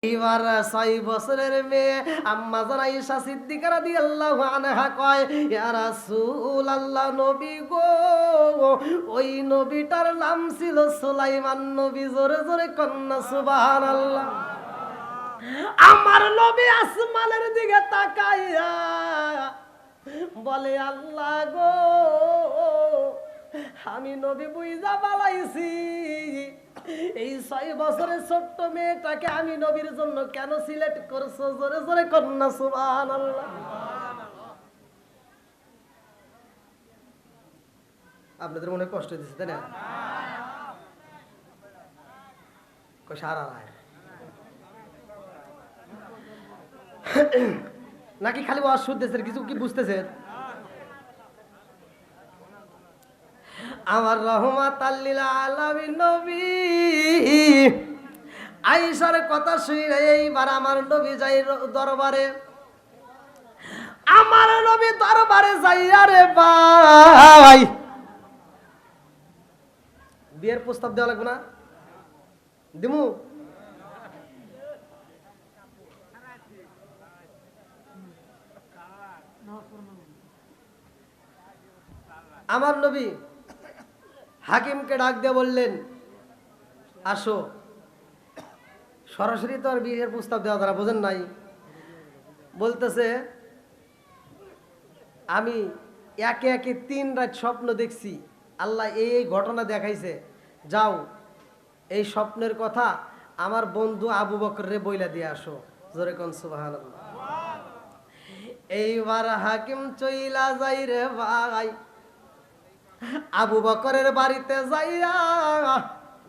এইবার 6 বছরের মেয়ে আম্মা জান আয়েশা সিদ্দিকা রাদিয়াল্লাহু আনহা কয়, ইয়া রাসূলুল্লাহ, নবী গো, ওই নবীটার নাম ছিল সুলাইমান নবী। জোরে জোরে কন্না সুবহানাল্লাহ। আমার নবী আসমানের দিকে তাকাইয়া বলে, আল্লাহ গো, আমি নবী বুইজা বালাইছি এই 6 বছরের ছোট্ট মেয়েটাকে আমি নবীর জন্য কেন সিলেক্ট করছো? জোরে জোরে কন্না সুবহানাল্লাহ। আপনাদের মনে কষ্ট দিচ্ছে তাই না? সারা নাকি খালি ওয়াজ শুনতেছেন, কিছু কি বুঝতেছেন? আমার রহমাতাল লিল আলামিন নবী আয়েশার কথা শুনে এইবার আমার নবী যাই দরবারে। আমার নবী দরবারে যাইয়া রে ভাই, বিয়ের প্রস্তাব দেওয়া লাগবে না? দিমু? আমার নবী হাকিমকে ডাক দিয়ে বললেন, আসো। সরাসরি তো আর বিয়ের প্রস্তাব দেওয়া তারা বোঝেন নাই। বলতেছে, আমি একে একে 3 রাত স্বপ্ন দেখছি, আল্লাহ এই ঘটনা দেখাইছে, যাও এই স্বপ্নের কথা আমার বন্ধু আবু বকর রে বইলা দিয়ে আসো। জোরে কোন সুবহানাল্লাহ। এইবার হাকিম চইলা যাই রে ভাই, আবু বকরের বাড়িতে যাইয়া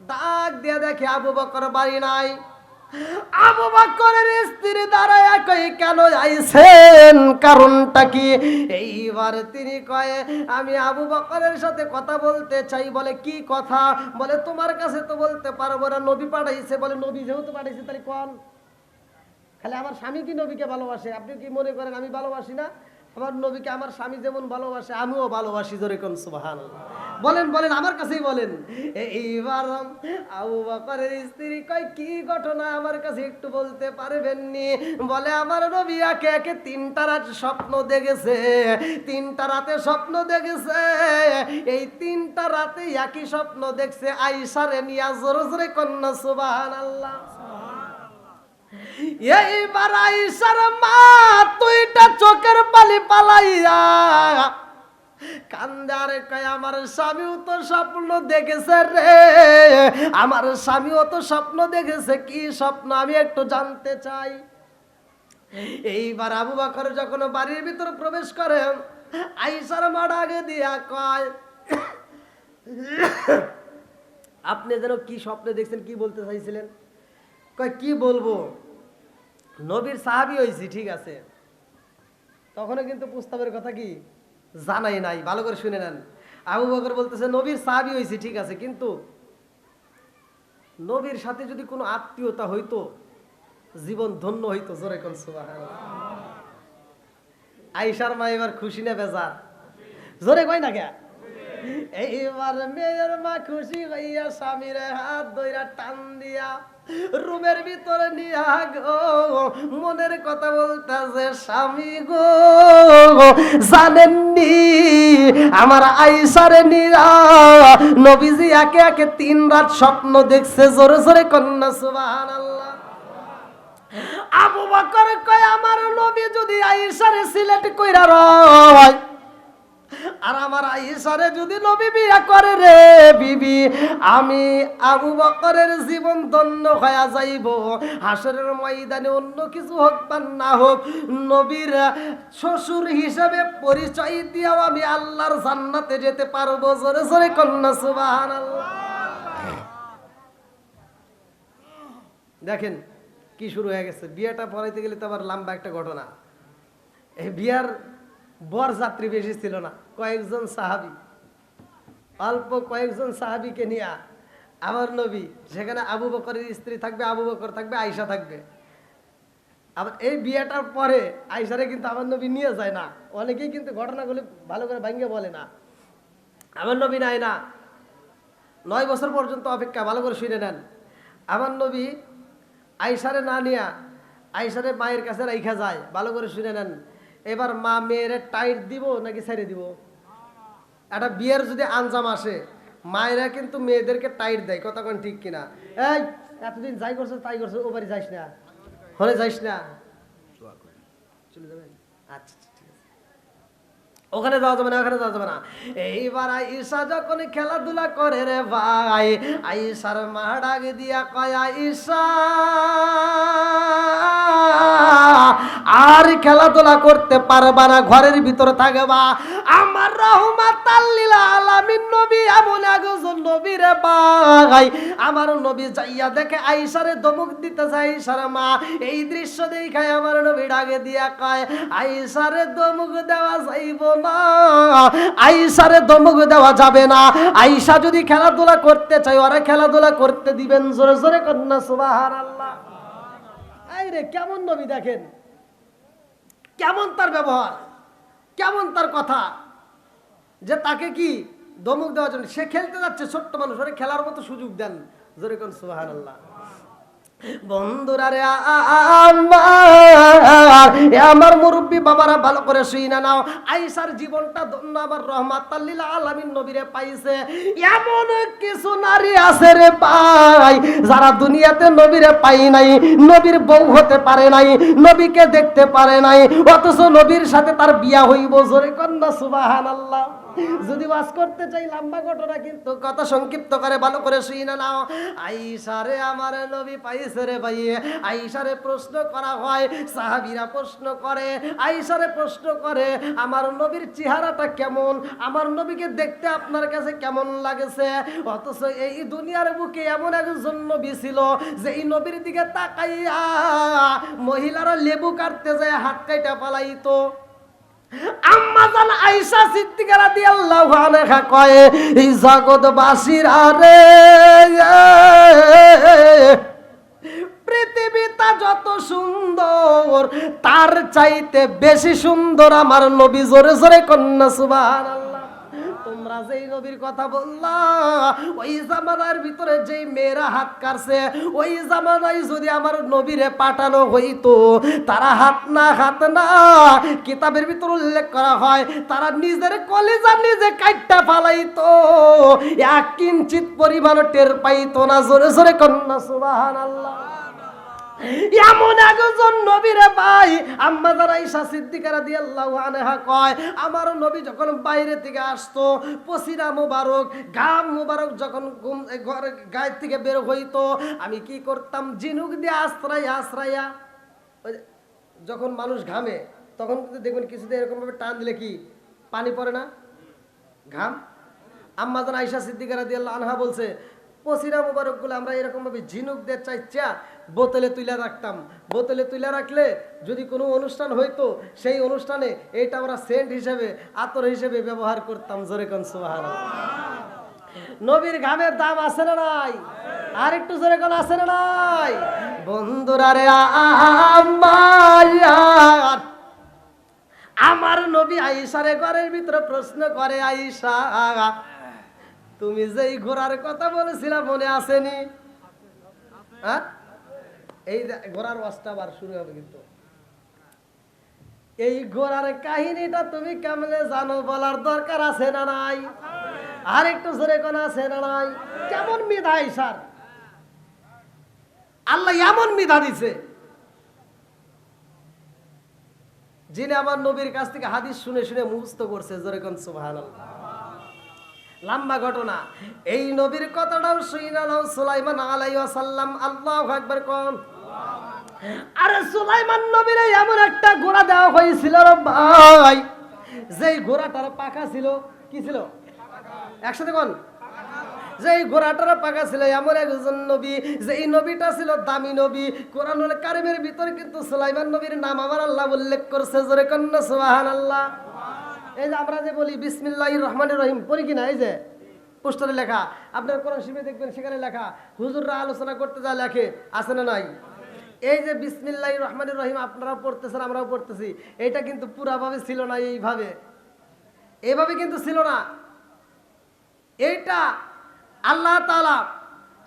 ডাক দিয়ে দেখে আবু বকর বাড়ি নাই। আবু বকরের স্ত্রী দাঁড়ায় কই, কেন আইছেন, কারণটা কি? এইবার তিনি কয়ে, আমি আবু বকরের সাথে কথা বলতে চাই। বলে, কি কথা? বলে, তোমার কাছে তো বলতে পারবো না, নবী পাঠাইছে। বলে, নবী যেহেতু পাঠাইছে তাহলে কোন? খালি আমার স্বামী কি নবীকে ভালোবাসে? আপনি কি মনে করেন আমি ভালোবাসি না? আমার নবীকে আমার স্বামী যেমন ভালোবাসে আমিও ভালোবাসি। জোরে কোন সুবহানাল্লাহ। বলেন বলেন, আমার কাছেই বলেন। এইবার আবু বকরের স্ত্রী কয়, কি ঘটনা আমার কাছে একটু বলতে পারবেননি? বলে, আমার নবী একে একে 3টা রাত স্বপ্ন দেখেছে। 3টা রাতে স্বপ্ন দেখেছে, এই 3টা রাতে একই স্বপ্ন দেখছে আয়েশারে নিয়া। জোরে জোরে কন্না সুবহানাল্লাহ। এইবার আয়েশার মা 2টা চোখের পানি পালাইয়া কান্দারে কয়, আমার স্বামীও তো স্বপ্ন দেখেছে রে, আমার স্বামীও তো স্বপ্ন দেখেছে। কি স্বপ্ন আমি একটু জানতে চাই। এইবার আবু বকর যখন বাড়ির ভিতর প্রবেশ করে, আয়েশার মা ডাকে দিয়া কয়, আপনি যেন কি স্বপ্ন দেখছেন, কি বলতে চাইছিলেন? কয়, কি বলবো, নবীর সাহাবী হইছি, ঠিক আছে, তখনও কিন্তু প্রস্তাবের কথা কি জানাই নাই। ভালো করে শুনে নেন। আবু বকর বলতেছে, নবীর সাহাবী হইছি, ঠিক আছে, কিন্তু নবীর সাথে যদি কোনো আত্মীয়তা হইতো জীবন ধন্য হইতো। জোরে কোন সুবহানাল্লাহ। আয়েশার মা এবার খুশি না বেজার? জোরে কয় না কে? এইবার মেয়ের মা খুশি হইয়া স্বামীর হাত ধইরা টান দিয়া রুমের ভিতরে নিয়া গো মনের কথা বলতেছে, স্বামী গো, জানেননি আমার আয়েশারে নিয়া নবীজি একে একে 3 রাত স্বপ্ন দেখছে। জোরে জোরে কন্না সুবহানাল্লাহ। আবু বকর কয়, আমার নবী যদি আয়েশারে সিলেক্ট কইরা রয় আর আমার আয়েশারে যদি নবী বিয়া করে রে বিবি, আমি আবু বকরের জীবন ধন্য হয়ে যাইব। হাসরের ময়দানে অন্য কিছু হোক বা না হোক, নবীর শ্বশুর হিসেবে পরিচয় দিয়েও আমি আল্লাহর জান্নাতে যেতে পারবো। জোরে জোরে কন্না সুবহানাল্লাহ। দেখেন কি শুরু হয়ে গেছে। বিয়েটা পড়াইতে গেলে তো আবার লম্বা একটা ঘটনা। এই বিয়ার বর যাত্রী বেশি ছিল না, কয়েকজন সাহাবী, অল্প কয়েকজন সাহাবীকে নিয়ে আমার নবী, সেখানে আবু বকরের স্ত্রী থাকবে, আবু বকর থাকবে, আয়েশা থাকবে। আবার এই বিয়েটার পরে আয়েশারে কিন্তু আমার নবী নিয়ে যায় না। অনেকেই কিন্তু ঘটনাগুলি ভালো করে ভাঙ্গে বলে না। আমার নবী নাই না, 9 বছর পর্যন্ত অপেক্ষা। ভালো করে শুনে নেন। আমার নবী আয়েশারে না নিয়া আয়েশারে মায়ের কাছে রাইখা যায়। ভালো করে শুনে নেন, এবার মা মেয়েরে টাইট দিব নাকি ছেড়ে দিব? একটা বিয়ের যদি আঞ্জাম আসে, মায়েরা কিন্তু মেয়েদেরকে টাইট দেয়, কথা কোন ঠিক কিনা? এই এতদিন যাই করছো তাই করছো, ও বাড়ি যাইস না, হলে যাইস না, চলে যাবেন, আচ্ছা ঠিক আছে, ওখানে যাওয়া যাবে না, ওখানে যাওয়া যাবে না। এইবার আয়েশা যখন খেলাধুলা করে রে ভাই, আয়েশার মা ডাক দিয়া কয়, আয়েশা আর খেলাধুলা করতে পারবা না, ঘরের ভিতরে থাকবা। আমার রহমাতাল লিল আলামিন নবী এমন একজন নবী রে ভাই, আমার নবী যাইয়া দেখে আয়েশারে ধমক দিতে যায় আয়েশার মা। এই দৃশ্য দেখায় আমার নবী ডাকে দিয়া কয়, আয়েশারে ধমক দেওয়া যাইব না, আয়েশারে ধমক দেওয়া যাবে না। আয়েশা যদি খেলাধুলা করতে চায়, ওরা খেলাধুলা করতে দিবেন। জোরে জোরে কন্যা সুবহানাল্লাহ। এই রে কেমন নবী দেখেন, কেমন তার ব্যবহার, কেমন তার কথা, যে তাকে কি ধমক দেওয়ার জন্য, সে খেলতে যাচ্ছে, ছোট্ট মানুষ, ওরে খেলার মতো সুযোগ দেন। জোরে কোন সুবহানাল্লাহ। বন্ধুরা রে আমার মুরব্বী বাবারা ভালো করে শুইনা নাও, আয়েশার জীবনটা ধন্য, আমার রহমাতাল লিল আলামিন নবীরে পাইছে। এমন কিছু নারী আছে রে ভাই, যারা দুনিয়াতে নবীরে পাই নাই, নবীর বউ হতে পারে নাই, নবীকে দেখতে পারে নাই, অথচ নবীর সাথে তার বিয়া হইব। জোরে কন্যা সুবহানাল্লাহ। যদি ওয়াজ করতে চাই লম্বা ঘটনা, কিন্তু কথা সংক্ষিপ্ত করে ভালো করে শুইনা নাও। আয়েশারে আমার নবী পাইছে রে ভাই। আয়েশারে প্রশ্ন করা হয়, সাহাবীরা প্রশ্ন করে, আয়েশারে প্রশ্ন করে, আমার নবীর চেহারাটা কেমন, আমার নবীকে দেখতে আপনার কাছে কেমন লাগেছে? অথচ এই দুনিয়ার বুকে এমন একজন নবী ছিল, যে এই নবীর দিকে তাকাইয়া মহিলারা লেবু কাটতে যায় হাত কাইটা পালাইতো। আম্মা জান আয়েশা সিদ্দিকা রাদিয়াল্লাহু আনহা কয়, এই জগৎবাসীরা রে, পৃথিবীটা যত সুন্দর, তার চাইতে বেশি সুন্দর আমার নবী। জোরে জোরে কন্যা সুবহানাল্লাহ। তোমরা যেই নবীর কথা বললা, ওই জামানার ভিতরে যেই মেয়েরা হাত কাটছে, ওই জামানায় যদি আমার নবীরে পাঠানো হইতো, তারা হাত না কিতাবের ভিতর উল্লেখ করা হয়, তারা নিজের কলিজা নিজে কাটটা ফালাইতো, এক কিঞ্চিত পরিমাণ টের পাইতো না। জোরে জোরে কন্যা সুবহানাল্লাহ। এমন একজন নবী রে ভাই। আম্মা জান আয়েশা সিদ্দিকা রাদিয়াল্লাহু আনহা কয়, আমার নবী যখন বাইরে থেকে আসতো, পসিনা মুবারক, ঘাম মুবারক যখন গায়ের থেকে বের হইতো, আমি কি করতাম, ঝিনুক দিয়ে আশ্রাইয়া, যখন মানুষ ঘামে তখন কিন্তু দেখবেন কিছুতে এরকম ভাবে টান দিলে কি পানি পড়ে না, ঘাম। আম্মা জান আয়েশা সিদ্দিকা রাদিয়াল্লাহু আনহা বলছে, পসিনা মুবারকগুলো আমরা এরকম ভাবে ঝিনুক দিয়ে চাইচা বোতলে তুলে রাখতাম। বোতলে তুলে রাখলে যদি কোনো অনুষ্ঠান হইতো, সেই অনুষ্ঠানে এইটা আমরা সেন্ট হিসেবে, আতর হিসেবে ব্যবহার করতাম। জোরে কোন সুবহানাল্লাহ। নবীর ঘামের দাম আছে না নাই? আর একটু জোরে কোন আছে না নাই? বন্ধুরা রে আমার নবী আয়েশারে ঘরের ভিতরে প্রশ্ন করে, আয়েশা তুমি যেই ঘোড়ার কথা বলেছিলা মনে আসেনি? হ্যাঁ, এই ঘোড়ার ওয়াজটা আবার শুরু হবে, কিন্তু এই ঘোড়ার কাহিনীটা তুমি কেমনে জানো, বলার দরকার আছে না নাই? আর একটু জোরে কোন আছে না নাই? কেমন মিধা আয়েশার, আল্লাহ এমন মিধা দিছে, যিনি আমার নবীর কাছ থেকে হাদিস শুনে শুনে মুখস্থ করছে। জোরে কোন সুবহানাল্লাহ। লম্বা ঘটনা, এই নবীর কথাটাও শুইনা নাও। সুলাইমান আলাইহিস সালাম, আল্লাহু আকবার কোন। আরে সুলাইমান নবীর এমন একটা ঘোড়া দেওয়া হয়েছিল রে ভাই, যেই ঘোড়াটার পাখা ছিল, কি ছিল? একসাথে কোন। যেই ঘোড়াটার পাখা ছিল, এমন একজন নবী, যেই নবীটা ছিল দামি নবী। কোরআনুল কারীমের ভিতরে কিন্তু সুলাইমান নবীর নাম আমার আল্লাহ উল্লেখ করছে। জোরে কন্না সুবহানাল্লাহ। এই যে আমরা যে বলি বিসমিল্লাহির রহমানির রহিম, পড়ি কিনা? এই যে পোস্টারে লেখা, আপনার কোরআন শরীফে দেখবেন সেখানে লেখা, হুজুররা আলোচনা করতে যা লেখে, আছে না নাই? এই যে বিসমিল্লাহির রহমানির রহিম আপনারা পড়তেছেন, আমরাও পড়তেছি, এটা কিন্তু পুরাভাবে ছিল না, এইভাবে কিন্তু ছিল না। এইটা আল্লাহ তাআলা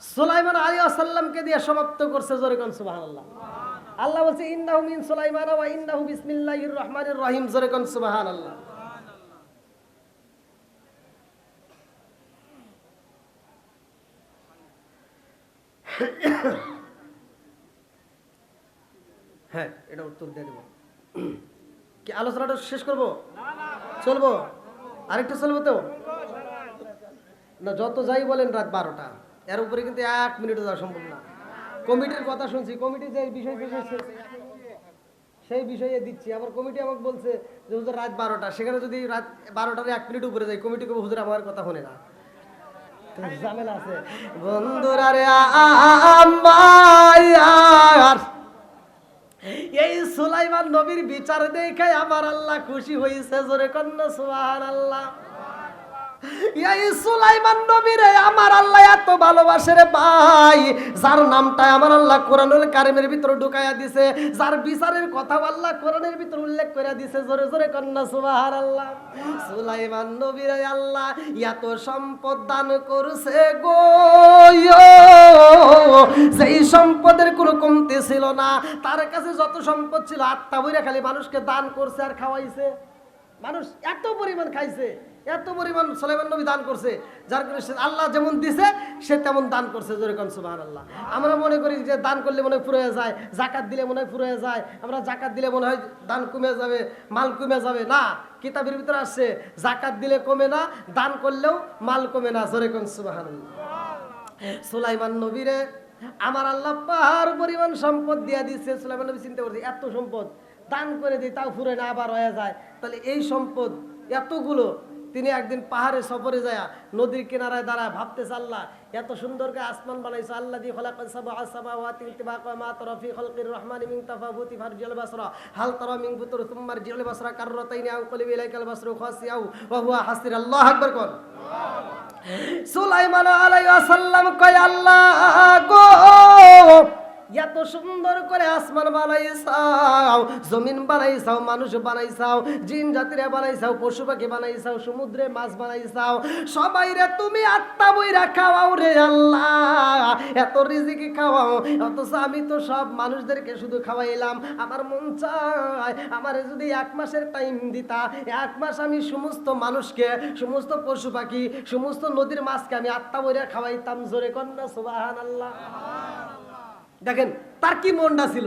সুলাইমান আলাইহিস সালামকে দিয়ে সমাপ্ত করছে। জোরে কোন সুবহানাল্লাহ। আল্লাহ বলছে ইন্নাহু মিন সুলাইমান ওয়া ইন্নাহু বিসমিল্লাহির রহমানির রহিম। জোরে কোন সুবহানাল্লাহ। হ্যাঁ, এটা উত্তর দিয়ে দেব। কি আলোচনাটা শেষ করব? চলবো? আরেকটা চলবো তো না? যত যাই বলেন রাত 12টা, এর উপরে কিন্তু 1 মিনিটও যাওয়া সম্ভব না। কমিটির কথা শুনছি, কমিটি যে বিষয় সেই বিষয়ে দিচ্ছি। আবার কমিটি আমাকে বলছে যে হুজুর রাত 12টা, সেখানে যদি রাত 12টার 1 মিনিট উপরে যাই, কমিটি কবে হুজুর আমার কথা শোনে না, ঝামেলা আছে। বন্ধুরা রে আমার এই সুলাইমান নবীর বিচার দেখে আমার আল্লাহ খুশি হয়েছে। জোরে কন্যা সুবহানাল্লাহ। এই সুলাইমান নবীরে আমার আল্লাহ এত ভালোবাসে রে ভাই, যার নামটা আমার আল্লাহ কোরআনুল কারীমের ভিতর ঢুকাইয়া দিছে, যার বিচারের কথা আল্লাহ কোরআনের ভিতর উল্লেখ করে দিছে। জোরে জোরে কন্যা সুবহানাল্লাহ। সুলাইমান নবীরে আল্লাহ এত সম্পদ দান করছে গো, যেই সম্পদের কোনো কমতি ছিল না। তার কাছে যত সম্পদ ছিল আত্মা বইরা খালি মানুষকে দান করছে আর খাওয়াইছে। মানুষ এত পরিমাণ খাইছে, এত পরিমাণ সুলাইমান নবী দান করছে, যার কারণে আল্লাহ যেমন দিছে সে তেমন দান করছে। জোরে কোন সুবহানাল্লাহ। আমরা মনে করি যে দান করলে মনে হয় ফুরিয়ে যায়, জাকাত দিলে মনে হয় ফুরিয়ে যায়, আমরা জাকাত দিলে মনে হয় দান কমে যাবে, মাল কমে যাবে। না, কিতাবের ভিতরে আসছে জাকাত দিলে কমে না, দান করলেও মাল কমে না। জোরে কোন সুবহানাল্লাহ। সুলাইমান নবীরে আমার আল্লাহ পাহাড় পরিমাণ সম্পদ দিয়া দিচ্ছে। সুলাইমান নবী চিন্তা করছে এত সম্পদ দান করে দিই তাও ফুরে না, আবার হয়ে যায়। তাহলে এই সম্পদ এতগুলো, তিনি একদিন পাহাড়ে সফরে যায় নদীর কিনারায় দাঁড়ায় ভাবতেছে আল্লাহ এত সুন্দর করে আসমান বানাইছে। আল্লাহ দি খলাকাস সাবআ সামাওয়াতি ইত্তিবাকা মা তারা ফি খালকির রহমানি মিন তাফাউতি ফারজিল বাসরা হাল তারা মিন ফুতুর সুম্মা রজিল বাসরা কাররাতাইনি আও কলিবি ইলাইকাল বাসরু খাসিয়াউ ওয়া হুয়া হাসির। আল্লাহু আকবার কোন। সুলাইমান আলাইহিস সালাম কয় আল্লাহ গো, এত সুন্দর করে আসমান বানাইছাও, জমিন বানাইছাও, মানুষ বানাইছাও, জিন জাতিরে বানাইছাও, পশু পাখি বানাইছাও, সমুদ্রে মাছ বানাইছাও, সবাই রে তুমি আত্মা বইরা খাওয়াও রে আল্লাহ, এত রিজিকি খাওয়াও। অথচ আমি তো সব মানুষদেরকে শুধু খাওয়াইলাম। আমার মন চায় আমারে যদি 1 মাসের টাইম দিতা, 1 মাস আমি সমস্ত মানুষকে, সমস্ত পশু পাখি, সমস্ত নদীর মাছকে আমি আত্মা বইরা খাওয়াইতাম। জোরে কন্যা সুবহানাল্লাহ। দেখেন তার কি মনটা ছিল,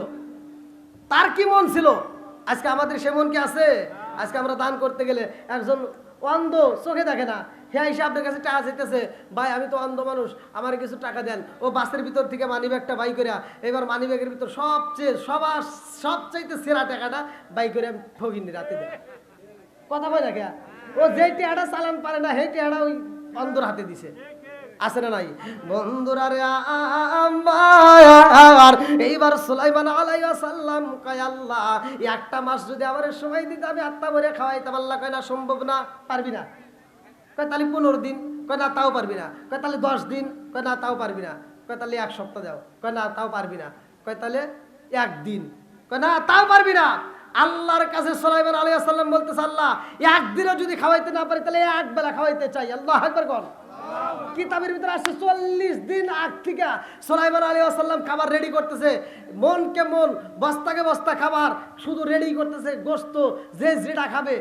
তার কি মন ছিল। আজকে আমাদের সে মন কি আছে? আজকে আমরা দান করতে গেলে একজন অন্ধ, চোখে দেখে না, হ্যাঁ এসে আপনার কাছে টাকা চাইতেছে, ভাই আমি তো অন্ধ মানুষ, আমার কিছু টাকা দেন। ও বাসের ভিতর থেকে মানিব্যাগটা বাই করে, এবার মানিব্যাগের ভিতর সবচাইতে সেরা টাকাটা বাই করে ঠগিনি রাতে দেয়। কথা বলে দেখে ও যেই টাকাটা চালান পারে না, সেই টাকাটা ওই অন্ধর হাতে দিছে। আছে না নাই? বন্ধুরা রে আমার এইবার সুলাইমান আলাইহিস সালাম কয় আল্লাহ 1টা মাস যদি আমার সময় দিতে আমি আত্মা ভরে খাওয়াইতাম। আল্লাহ কয় না, সম্ভব না, পারবি না। কয় তাহলে 15 দিন, কয় না তাও পারবি না। কয় তাহলে 10 দিন, কয় না তাও পারবি না। কয় তাহলে 1 সপ্তাহ দাও, কয় না তাও পারবি না। কয় তাহলে 1 দিন, কয় না তাও পারবি না। আল্লাহর কাছে সুলাইমান আলাইহিস সালাম বলতেছে আল্লাহ 1 দিনও যদি খাওয়াইতে না পারি তাহলে 1 বেলা খাওয়াইতে চাই। আল্লাহু আকবার বল। কিতাবের ভিতরে আসছে 40 দিন আগ থেকে সুলাইমান আলাইহিস সালাম খাবার রেডি করতেছে, মনকে মন, বস্তাকে বস্তা খাবার শুধু রেডি করতেছে। গোশত যে যেটা খাবে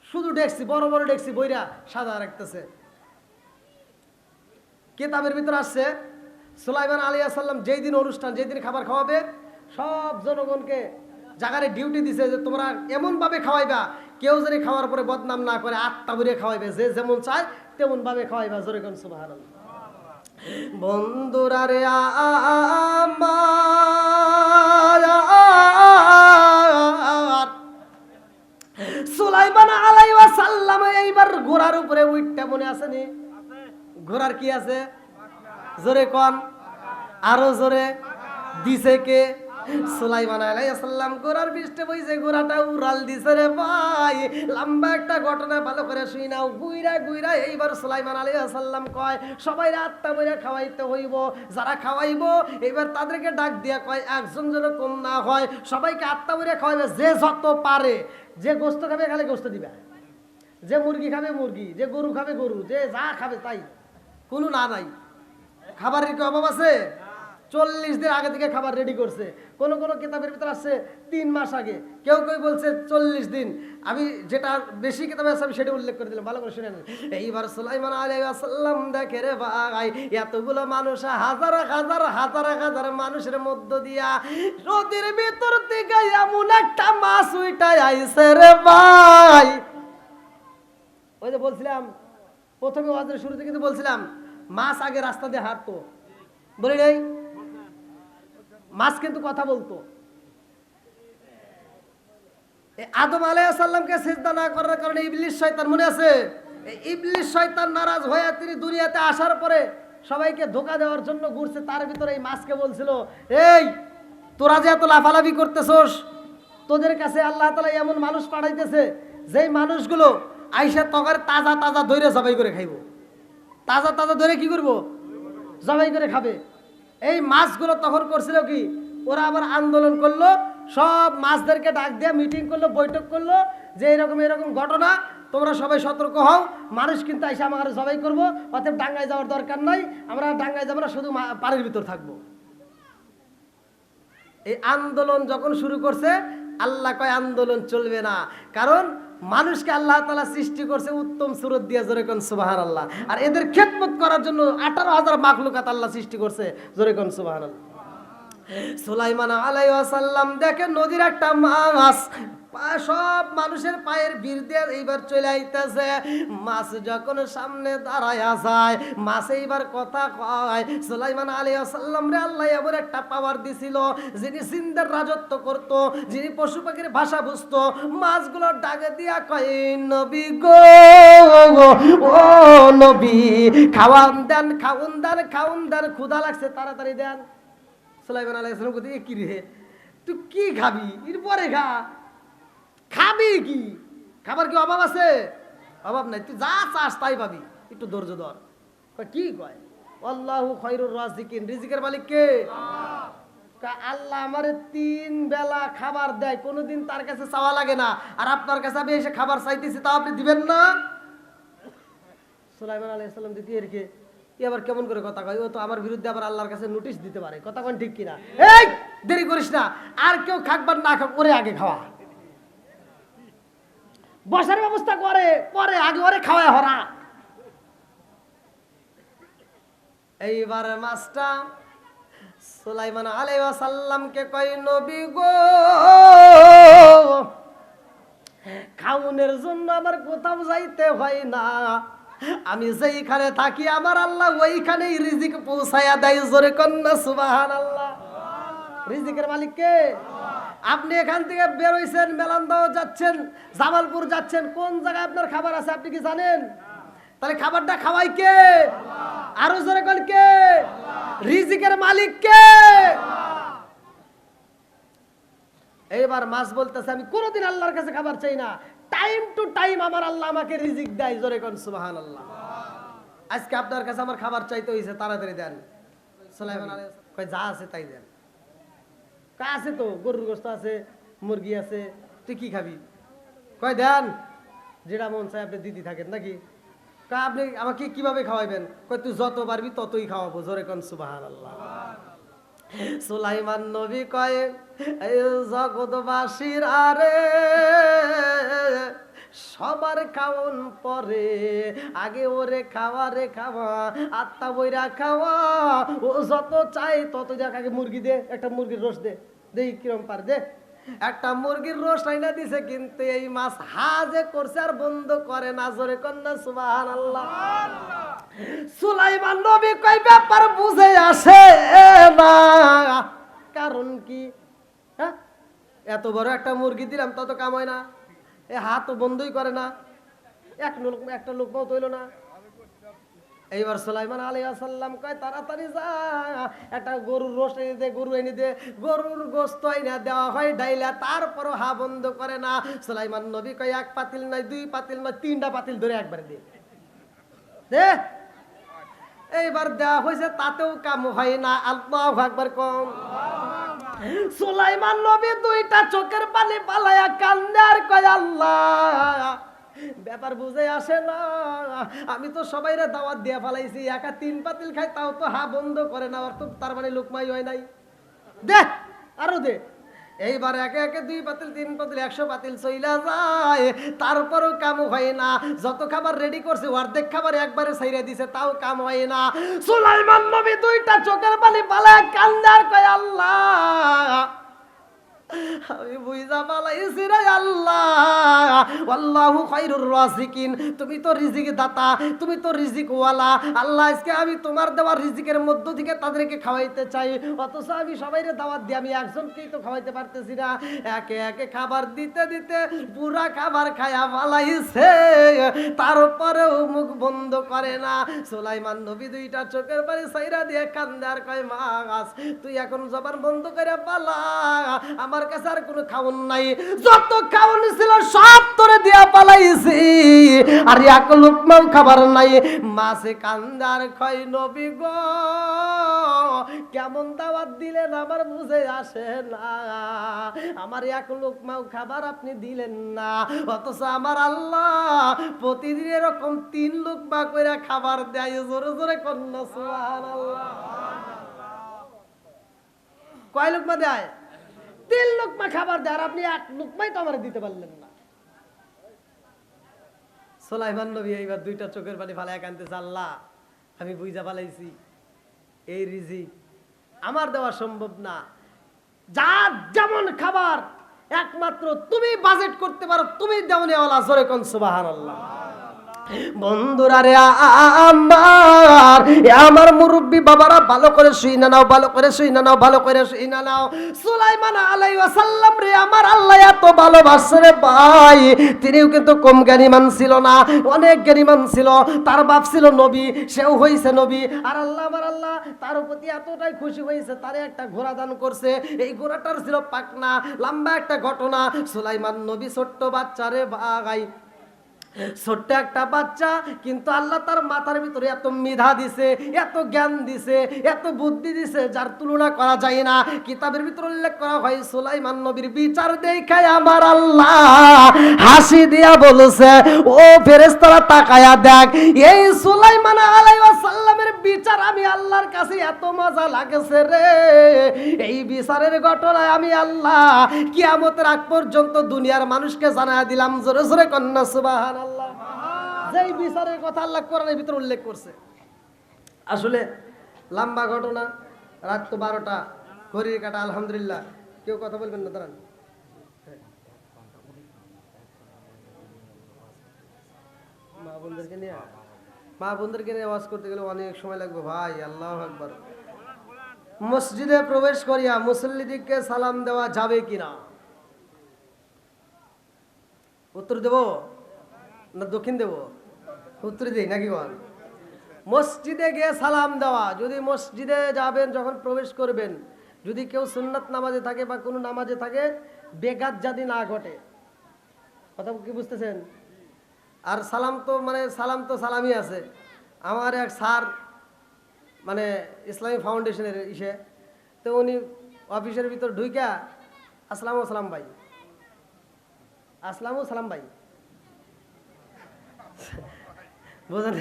শুধু ডেকছি, বড় বড় ডেকছি বইরা সাদা রাখতেছে। কিতাবের ভিতরে আসছে সুলাইমান আলাইহিস সালাম যেই দিন অনুষ্ঠান, যেই দিন খাবার খাওয়াবে, সব জনগণকে জায়গায় ডিউটি দিছে যে তোমরা এমন ভাবে খাওয়াইবা কেউ যদি খাওয়ার পরে বদনাম না করে, আত্মা ভরে খাওয়াইবে, যে যেমন চায় তেমন ভাবে খাওয়াইবা। জোরে কোন সুবহানাল্লাহ। বন্ধুরা রে আমার সুলাইমান আলাইহিস সালাম এইবার ঘোড়ার উপরে উঠতে মনে আছে নি? ঘোড়ার কি আছে? জোরে কোন, আরো জোরে। দিছে কে? সুলাইমান আলাইহিস সালাম ঘোড়ার পৃষ্ঠে বইছে, ঘোড়াটা উড়াল দিছে রে ভাই। লম্বা একটা ঘটনা ভালো করে শুই নাও। গুইরা গুইরা এইবার সুলাইমান আলাইহিস সালাম কয় সবাই আত্মা বইরা খাওয়াইতে হইব। যারা খাওয়াইবো এবার তাদেরকে ডাক দিয়া কয় একজন যেন কম না হয়, সবাইকে আত্মা বইরা খাওয়াইবে, যে যত পারে। যে গোস্ত খাবে খালি গোস্ত দিবা, যে মুরগি খাবে মুরগি, যে গরু খাবে গরু, যে যা খাবে তাই, কোনো না নাই। খাবারের কি অভাব আছে? 40 দিন আগে থেকে খাবার রেডি করছে। কোন কোন কিতাবের ভিতরে আসছে 3 মাস আগে, কেউ কেউ বলছে 40 দিন। আমি যেটা বেশি কিতাবে আছে আমি সেটা উল্লেখ করে দিলাম, ভালো করে শুনে নেন। এইবার সুলাইমান আলাইহিস সালাম দেখে রে ভাই, এতগুলো মানুষ, হাজার হাজার হাজার হাজার মানুষের মধ্য দিয়া নদীর ভিতর থেকে এমন একটা মাছ উইটাই আইছে রে ভাই। ওই যে বলছিলাম প্রথমে ওয়াজের শুরুতে কিন্তু বলছিলাম মাছ আগে রাস্তা দিয়ে হাঁটতো, বলি নাই? মাছ কিন্তু কথা বলতো। আদম আলাইহিস সালামকে সিজদা না করার কারণে ইবলিস শয়তান, মনে আছে? ইবলিস শয়তান নারাজ হয়ে তিনি দুনিয়াতে আসার পরে সবাইকে ধোঁকা দেওয়ার জন্য ঘুরছে। তার ভিতরে এই মাছকে বলছিল, এই তোরা যে এত লাফালাফি করতেছস, তোদের কাছে আল্লাহ তাআলা এমন মানুষ পাঠাইতেছে যেই মানুষগুলো আইসা তগার তাজা তাজা ধরে জবাই করে খাইব। তাজা তাজা ধরে কি করব? জবাই করে খাবে। এই মাছগুলো তখন করছিল কি, ওরা আবার আন্দোলন করলো, সব মাছদেরকে ডাক দিয়ে মিটিং করলো, বৈঠক করলো যে এরকম এরকম ঘটনা, তোমরা সবাই সতর্ক হও, মানুষ কিন্তু এসে আমার জবাই করবো, অতএব ডাঙ্গায় যাওয়ার দরকার নাই, আমরা ডাঙ্গায় যাবো না, শুধু পানির ভিতর থাকবো। এই আন্দোলন যখন শুরু করছে, আল্লাহ কয় আন্দোলন চলবে না, কারণ মানুষকে আল্লাহ তাআলা সৃষ্টি করছে উত্তম সুরত দিয়ে, জোরে কোন সুবহানাল্লাহ। আর এদের খেদমত করার জন্য 18,000 মাখলুকাত আল্লাহ সৃষ্টি করছে, জোরে কোন সুবহানাল্লাহ। সুলাইমান আলাইহিস সালাম দেখে নদীর একটা মাছ সব মানুষের পায়ের ভিড় দিয়ে এইবার চলে আইতেছে। মাছ যখন সামনে দাঁড়ায়া যায়, মাছ এইবার কথা কয়। সুলাইমান আলাইহিস সালাম রে আল্লাহ এমন একটা পাওয়ার দিছিল, যিনি জিন্দার রাজত্ব করত, যিনি পশু পাখির ভাষা বুঝতো। মাছগুলো ডাকে দিয়া কয়, নবী গো, ও নবী, খাওয়ান দেন, খাউন দেন, খাউন দেন, ক্ষুধা লাগছে, তাড়াতাড়ি দেন। সুলাইমান আলাইহিস সালাম কইতে, কি রে তুই কি খাবি? এরপরে খা, খাবি কি? খাবার কি অভাব আছে? অভাব নাই, তুই যা চাস তাই পাবি, একটু ধৈর্য ধর। কি কয়? আল্লাহু খায়রুর রাজিকিন, রিজিকের মালিক কে? আল্লাহ আমারে 3 বেলা খাবার দেয়, কোনোদিন তার কাছে চাওয়া লাগে না, আর আপনার কাছে আমি এসে খাবার চাইতেছি, তা আপনি দিবেন না? সুলাইমান আলাইহিস সালাম দিতে এরকে এবার কেমন করে কথা কয়, ও তো আমার বিরুদ্ধে আবার আল্লাহর কাছে নোটিশ দিতে পারে, কথা কোন ঠিক কিনা? এই দেরি করিস না, আর কেউ খাকবার না খাক, ওরে আগে খাওয়া, বসার ব্যবস্থা করে পরে, আগে ওরে খাওয়ায় হরা। এইবার মাছটা সুলাইমান আলাইহিস সালামকে কয়, নবী গো, খাউনের জন্য আমার কোথাও যাইতে হয় না, আমি যেইখানে থাকি আমার আল্লাহ ওইখানেই রিজিক পৌঁছায়া দেয়, জোরে কন্না সুবহানাল্লাহ। রিজিকের মালিক কে? আপনি এখান থেকে বের হইছেন, মেলান্দাও যাচ্ছেন, জামালপুর যাচ্ছেন, কোন জায়গায় আপনার খাবার আছে আপনি কি জানেন? তাহলে খাবারটা খাওয়াই কে? আরো জোরে কোন কে? রিজিকের মালিক কে? এইবার মাছ বলতেছে, আমি কোনোদিন আল্লাহর কাছে খাবার চাই না, টাইম টু টাইম আমার আল্লাহ আমাকে রিজিক দেয়, জোরে কোন সুবহানাল্লাহ। আজকে আপনার কাছে আমার খাবার চাইতে হইছে, তাড়াতাড়ি দেন। সুলাইমান আলাইহিস কয়, যা আছে তাই দেন। কা আছে তো, গরুর গোশত আছে, মুরগি আছে, তুই কি খাবি? কয় দেন, যেটা মন চায় আপনি দিদি থাকেন নাকি? কা আপনি আমাকে কিভাবে খাওয়াইবেন? কয় তুই যত পারবি ততই খাওয়াবো, জোরে কোন সুবহানাল্লাহ। সুলাইমান নবী কয়, জগৎবাসীর আরে সবার খাওন পরে, আগে ওরে খাওয়া রে খাওয়া, আত্মা বইরা খাওয়া, ও যত চাই তত যাক, আগে মুরগি দে, একটা মুরগির রোস্ট দে, দেই কিরম পার দে। একটা মুরগির রোস্ট আইনা দিছে, কিন্তু এই মাছ হাজে করছে আর বন্ধ করে না, জোরে কন্যা সুবহানাল্লাহ। সুলাইমান নবী কয়, ব্যাপার বুঝে আসে না, কারণ কি? হ্যাঁ, এত বড় একটা মুরগি দিলাম তত কাম হয় না, এ হাত বন্ধই করে না, একটা লোক তৈল না। এইবার সুলাইমান আলাইহিস সালাম কয়, তাড়াতাড়ি যা, একটা গরুর রোস্ট এনে দে, গরু এনে দে। গরুর গোশত এনে দেওয়া হয় ডাইলা, তারপরও হা বন্ধ করে না। সুলাইমান নবী কয়, 1 পাতিল নয়, 2 পাতিল নয়, 3টা পাতিল ধরে একবারে দে দে। এইবার দেওয়া হয়েছে, তাতেও কাম হয় না, আল্লাহু আকবার কম। সুলাইমান নবী 2টা চোখের পানি পালায়া কান্দে আর কয়, আল্লাহ ব্যাপার বুঝে আসে না। আমি তো সবাইরে দাওয়াত দিয়ে ফেলাইছি, একা 3 পাতিল খাই তাও তো হা বন্ধ করে না, অর্থ তার মানে লোকমাই হয় নাই। দে আরো দে। এইবার একে একে 2 পাতিল 3 পাতিল 100 পাতিল চইলা যায়, তারপরও কাম হয় না। যত খাবার রেডি করছে অর্ধেক খাবার একবারে ছাইরা দিছে, তাও কাম হয় না। সুলাইমান নবী 2টা চোখের পানি পালায় কান্দার কয় আল্লাহ আমি বুঝা পালাইছি রে আল্লাহ, আল্লাহু খায়রুর রাযিকিন, তুমি তো রিজিক দাতা, তুমি তো রিজিক ওয়ালা। আল্লাহ আজকে আমি তোমার দেওয়া রিজিকের মধ্য থেকে তাদেরকে খাওয়াইতে চাই, অথচ আমি সবাইরে দাওয়াত দিই, আমি একজনকেই তো খাওয়াইতে পারতেছি না। একে একে খাবার দিতে দিতে পুরা খাবার খায়া পালাইছে, তারপরেও মুখ বন্ধ করে না। সুলাইমান নবী 2টা চোখের পানি ছাইরা দিয়ে কান্দে আর কয় মাস তুই এখন জবান বন্ধ করে পালা, আমার কাছে আর কোনো খাওন নাই, যত খাওন ছিল সব তোরে দিয়া পালাইছি, আর এক লোকমাও খাবার নাই। মাসে কান্দার কয় নবী গো কেমন দাওয়াত দিলেন আমার বুঝে আসে না, আমার এক লোকমাও খাবার আপনি দিলেন না, অথচ আমার আল্লাহ প্রতিদিন এরকম 3 লোকমা করে খাবার দেয়। জোরে জোরে কন্যা সুবহানাল্লাহ। কয় লোকমা দেয়? 3 লোকমা খাবার দেয়, আর আপনি 1 লোকমাই তো আমার দিতে পারলেন না। সুলাইমান নবী এইবার 2টা চোখের পানি ফালায় কাঁদতেছে, আল্লাহ আমি বুঝা পালাইছি এই রিজিক আমার দেওয়া সম্ভব না, যার যেমন খাবার একমাত্র তুমি বাজেট করতে পারো, তুমি দেওয়া নেওয়ালা। জোরে কোন সুবহানাল্লাহ। বন্ধুরা রে আমার মুরব্বী বাবারা ভালো করে শুই না নাও, ভালো করে শুই না নাও, ভালো করে শুই না নাও। সুলাইমান আলাইহিস সালাম রে আমার আল্লাহ এত ভালোবাসে রে ভাই, তিনিও কিন্তু কম জ্ঞানীমান ছিল না, অনেক জ্ঞানীমান ছিল। তার বাপ ছিল নবী, সেও হইছে নবী, আর আল্লাহ আমার আল্লাহ তার প্রতি এতটাই খুশি হয়েছে, তারে একটা ঘোড়া দান করছে। এই ঘোড়াটার ছিল পাকনা, লম্বা একটা ঘটনা। সুলাইমান নবী ছোট্ট বাচ্চা রে ভাই, ছোট্ট একটা বাচ্চা, কিন্তু আল্লাহ তার মাথার ভিতরে এত মেধা দিছে, এত জ্ঞান দিছে, এত বুদ্ধি দিছে, যার তুলনা করা যায় না। কিতাবের ভিতরে উল্লেখ করা হয় সুলাইমান নবীর বিচার দেখায় আমার আল্লাহ হাসি দিয়া বলছে, ও ফেরেশতারা তাকায়া দেখ, এই সুলাইমান আলাইহিস সালামের বিচার আমি আল্লাহর কাছে এত মজা লাগছে রে, এই বিচারের ঘটনায় আমি আল্লাহ কিয়ামতের আগ পর্যন্ত দুনিয়ার মানুষকে জানায়া দিলাম। জোরে জোরে কন্যা সুবহানাল্লাহ। যেই বিচারের কথা আল্লাহ কোরআনের ভিতরে উল্লেখ করছে। আসলে লম্বা ঘটনা, রাত তো 12টা, ঘড়ির কাটা। আলহামদুলিল্লাহ, কেউ কথা বলবেন না, দাঁড়ান। মা বোনদেরকে নিয়ে আওয়াজ করতে গেলে অনেক সময় লাগবে ভাই। আল্লাহু আকবার। মসজিদে প্রবেশ করিয়া মুসল্লিদিকে সালাম দেওয়া যাবে কিনা? উত্তর দেব না দক্ষিণ দেব? উত্তর দিই নাকি বল? মসজিদে গিয়ে সালাম দেওয়া, যদি মসজিদে যাবেন যখন প্রবেশ করবেন, যদি কেউ সুন্নাত নামাজে থাকে বা কোনো নামাজে থাকে, বেগাত যদি না ঘটে, কথা কি বুঝতেছেন? আর সালাম তো মানে সালাম তো সালামই আছে। আমার এক স্যার মানে ইসলামী ফাউন্ডেশনের ইসে, তো উনি অফিসের ভিতর ঢুইকা আসসালামু সালাম ভাই, আসসালামু সালাম ভাই, বোঝেন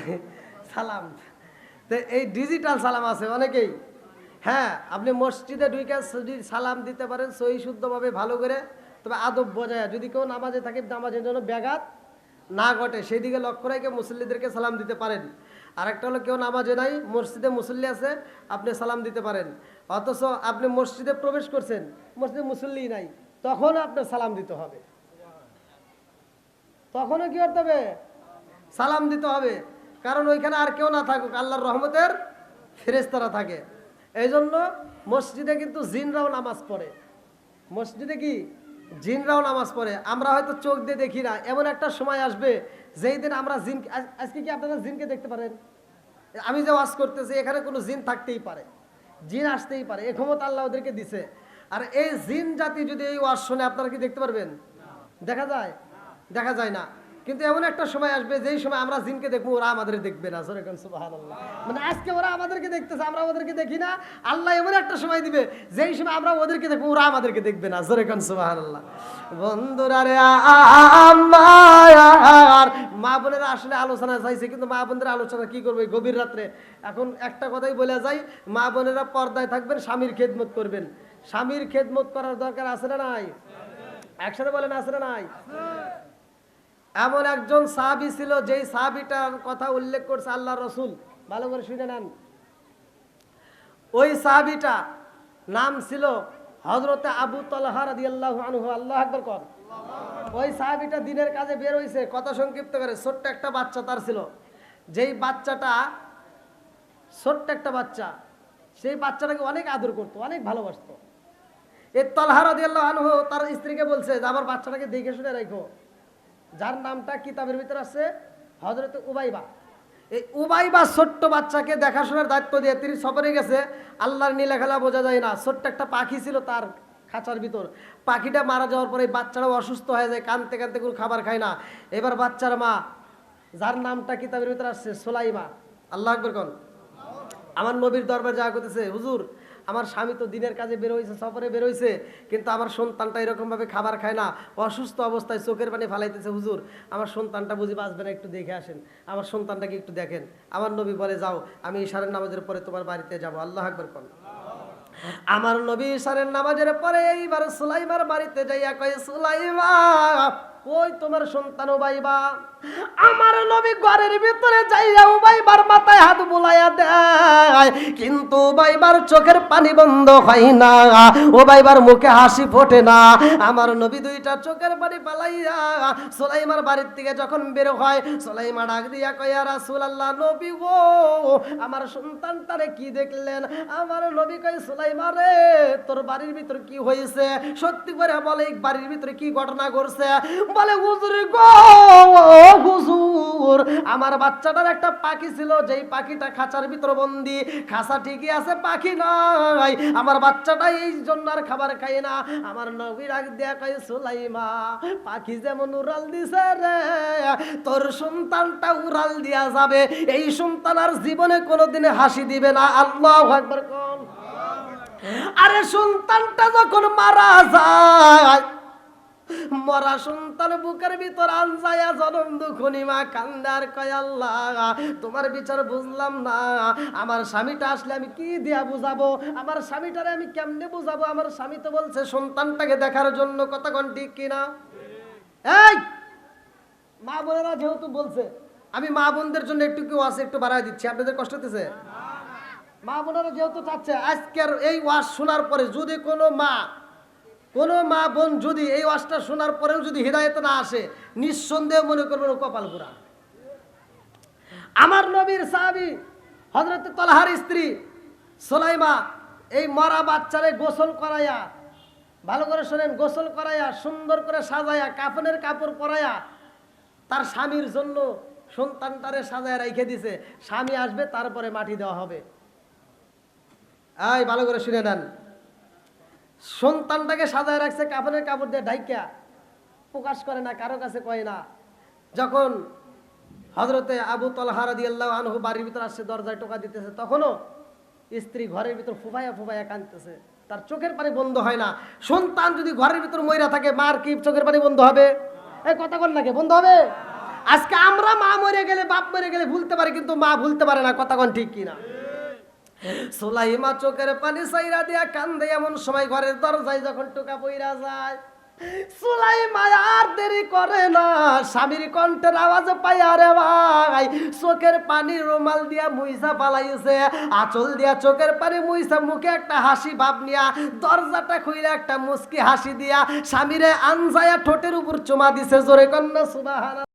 সালাম। তো এই ডিজিটাল সালাম আছে অনেকেই। হ্যাঁ, আপনি মসজিদে ঢুইকা যদি সালাম দিতে পারেন সহি শুদ্ধভাবে ভালো করে, তবে আদব বজায়, যদি কেউ নামাজে থাকে নামাজের জন্য ব্যাঘাত না ঘটে সেই দিকে লক্ষ্য রেখে মুসল্লিদেরকে সালাম দিতে পারেন। আরেকটা হলো কেউ নামাজে নাই, মসজিদে মুসল্লি আছে, আপনি সালাম দিতে পারেন। অথচ আপনি মসজিদে প্রবেশ করছেন, মসজিদে মুসল্লি নাই, তখন আপনার সালাম দিতে হবে। তখনও কি করতে হবে? সালাম দিতে হবে, কারণ ওইখানে আর কেউ না থাকুক, আল্লাহর রহমতের ফেরেশতারা থাকে। এই জন্য মসজিদে কিন্তু জিনরাও নামাজ পড়ে। মসজিদে কি জিনরাও নামাজ পড়ে, আমরা হয়তো চোখ দিয়ে দেখি না। এমন একটা সময় আসবে যেই দিন আমরা জিন, আজকে কি আপনারা জিনকে দেখতে পারেন? আমি যে ওয়াজ করতেছি এখানে কোনো জিন থাকতেই পারে, জিন আসতেই পারে, এই ক্ষমতা আল্লাহ ওদেরকে দিছে। আর এই জিন জাতি যদি এই ওয়াজ শুনে, আপনারা কি দেখতে পারবেন? দেখা যায়? দেখা যায় না। কিন্তু এমন একটা সময় আসবে যেই সময় আমরা জিনকে দেখবো, ওরা আমাদের দেখবে না। সুবহানাল্লাহ। মানে আজকে ওরা আমাদেরকে দেখতেছে, আমরা ওদেরকে দেখি না। আল্লাহ এমন একটা সময় দিবে যেই সময় আমরা ওদেরকে দেখবো, ওরা আমাদেরকে দেখবে না। সুবহানাল্লাহ। বন্ধুরা রে, আমার মা বোনেরা আসলে আলোচনা চাইছে, কিন্তু মা বোনদের আলোচনা কি করবে গভীর রাত্রে? এখন একটা কথাই বলে যাই, মা বোনেরা পর্দায় থাকবেন, স্বামীর খেদমত করবেন। স্বামীর খেদমত করার দরকার আছে না নাই? একসাথে বলেন, আছে না নাই? এমন একজন সাহাবী ছিল, যেই সাহাবীটার কথা উল্লেখ করছে আল্লাহ রসুল, ভালো করে শুনে নেন। ওই সাহাবীটা নাম ছিল হযরতে আবু তালহা রাদিয়াল্লাহু আনহু। আল্লাহু আকবার কর। ওই সাহাবীটা দিনের কাজে বের হইছে, কথা সংক্ষিপ্ত করে, ছোট্ট একটা বাচ্চা তার ছিল। যেই বাচ্চাটা, ছোট্ট একটা বাচ্চা, সেই বাচ্চাটাকে অনেক আদর করতো, অনেক ভালোবাসতো। এই তালহা রাদিয়াল্লাহু আনহু তার স্ত্রীকে বলছে যে আমার বাচ্চাটাকে দেখে শুনে রাখো, যার নামটা কিতাবের ভিতরে আছে হযরত উবাইবা। এই উবাইবা ছোট্ট বাচ্চাকে দেখাশোনার দায়িত্ব দিয়ে তিনি সফরে গেছে। আল্লাহর নীলা খেলা বোঝা যায় না। ছোট্ট একটা পাখি ছিল তার খাঁচার ভিতর। পাখিটা মারা যাওয়ার পরে বাচ্চাটাও অসুস্থ হয়ে যায়, কাঁদতে কাঁদতে কোনো খাবার খায় না। এবার বাচ্চার মা, যার নামটা কিতাবের ভিতরে আসছে সুলাইমা, আল্লাহ আকবার কোন, আমার নবীর দরবারে যাওয়া করতেছে, হুজুর আমার স্বামী তো দিনের কাজে বের হয়েছে, সফরে বের হয়েছে, কিন্তু আমার সন্তানটা এরকমভাবে খাবার খায় না, অসুস্থ অবস্থায় চোখের পানি ফালাইতেছে। হুজুর আমার সন্তানটা বুঝি বাঁচবে না, একটু দেখে আসেন, আমার সন্তানটাকে একটু দেখেন। আমার নবী বলে, যাও, আমি ইশারের নামাজের পরে তোমার বাড়িতে যাব। আল্লাহ আকবার কোন। আমার নবী ইশারের নামাজের পরে এইবার সুলাইমার বাড়িতে যাইয়া কয়, সুলাইমা ওই তোমার সন্তান উবাইবা। আমার নবী ঘরের ভিতরে যাইয়া উবাইবার মাথায় হাত বুলাইয়া দেয়, কিন্তু উবাইবার চোখের পানি বন্ধ হয় না, উবাইবার মুখে হাসি ফোটে না। আমার নবী দুইটা চোখের পানি পালাইয়া সুলাইমার বাড়ির থেকে যখন বের হয়, সুলাইমা ডাক দিয়া কয়, ইয়া রাসূলুল্লাহ, নবী গো, আমার সন্তানটারে কি দেখলেন? আমার নবী কয়, সুলাইমা রে, তোর বাড়ির ভিতর কি হয়েছে? সত্যি করে বলে, বাড়ির ভিতরে কি ঘটনা ঘটছে? বলে, হুজুর গো, হুজুর আমার বাচ্চাটার একটা পাখি ছিল, যেই পাখিটা খাঁচার ভিতর বন্দি। খাঁচা ঠিকই আছে, পাখি নাই। আমার বাচ্চাটা এই জন্য আর খাবার খায় না। আমার নবী ডাক দিয়া কয়, সুলাইমা, পাখি যেমন উড়াল দিছে রে, তোর সন্তানটা উড়াল দিয়া যাবে। এই সন্তান আর জীবনে কোনোদিনে হাসি দিবে না। আল্লাহু আকবার কোন। আরে সন্তানটা যখন মারা যায়, মরা সন্তান বুকের ভিতর আনজায়া জনম দুখনি মা কান্দার কয়, আল্লাহ তোমার বিচার বুঝলাম না। আমার স্বামীটা আসলে আমি কি দিয়া বুঝাবো? আমার স্বামীটারে আমি কেমনে বুঝাবো? আমার স্বামী তো বলছে সন্তানটাকে দেখার জন্য। কথা কোন ঠিক কিনা? এই মা বোনেরা যেহেতু বলছে, আমি মা বোনদের জন্য একটু কেউ আছে একটু বাড়াই দিচ্ছি। আপনাদের কষ্ট হতেছে? মা বোনেরা যেহেতু চাচ্ছে, আজকের এই ওয়াজ শোনার পরে যদি কোনো মা বোন যদি এই ওয়াজটা শোনার পরেও যদি হিদায়াত না আসে, নিঃসন্দেহ মনে করবেন ও কপাল পোড়া। আমার নবীর সাহাবী হযরত তালহার স্ত্রী সুলাইমা এই মরা বাচ্চারে গোসল করাইয়া, ভালো করে শোনেন, গোসল করাইয়া সুন্দর করে সাজাইয়া কাফনের কাপড় পরাইয়া তার স্বামীর জন্য সন্তানটারে সাজায় রেখে দিছে। স্বামী আসবে তারপরে মাটি দেওয়া হবে। এই ভালো করে শুনে নেন, সন্তানটাকে সাজায় রাখছে কাফনের কাপড় দিয়ে ঢাইকা, প্রকাশ করে না, কারো কাছে কয় না। যখন হযরতে আবু তালহা রাদিয়াল্লাহু আনহু বাড়ির ভিতর আসছে, দরজায় টোকা দিতেছে, তখনও স্ত্রী ঘরের ভিতর ফুফাইয়া ফুফাইয়া কাঁদতেছে, তার চোখের পানি বন্ধ হয় না। সন্তান যদি ঘরের ভিতর মইরা থাকে, মার কি চোখের পানি বন্ধ হবে? এই কথা কোন লাগে, বন্ধ হবে? আজকে আমরা মা মরে গেলে, বাপ মরে গেলে ভুলতে পারি, কিন্তু মা ভুলতে পারে না। কথা কোন ঠিক কিনা? সুলাইমা চোখের পানি সাইরা দিয়া কান্দে। এমন সময় ঘরের দরজায় যখন টোকা পইরা যায়, সুলাইমা আর দেরি করে না, স্বামীর কণ্ঠের আওয়াজ পাই, আরে ভাই, চোখের পানি রুমাল দিয়া মুইসা পালাইছে, আঁচল দিয়া চোখের পানি মুইসা, মুখে একটা হাসি ভাব নিয়া দরজাটা খুইলা একটা মুস্কি হাসি দিয়া স্বামীরে আনজায়া ঠোঁটের উপর চুমা দিছে। জোরে কন্যা সুবহানাল্লাহ।